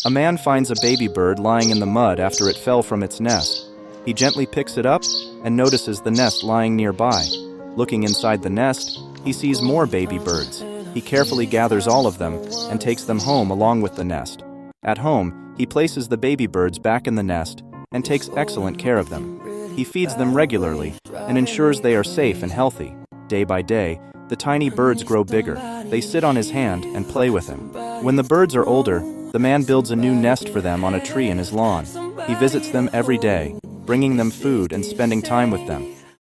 A man finds a baby bird lying in the mud after it fell from its nest. He gently picks it up and notices the nest lying nearby. Looking inside the nest, he sees more baby birds. He carefully gathers all of them and takes them home along with the nest. At home, he places the baby birds back in the nest and takes excellent care of them. He feeds them regularly and ensures they are safe and healthy. Day by day, the tiny birds grow bigger. They sit on his hand and play with him. When the birds are older, the man builds a new nest for them on a tree in his lawn. He visits them every day, bringing them food and spending time with them.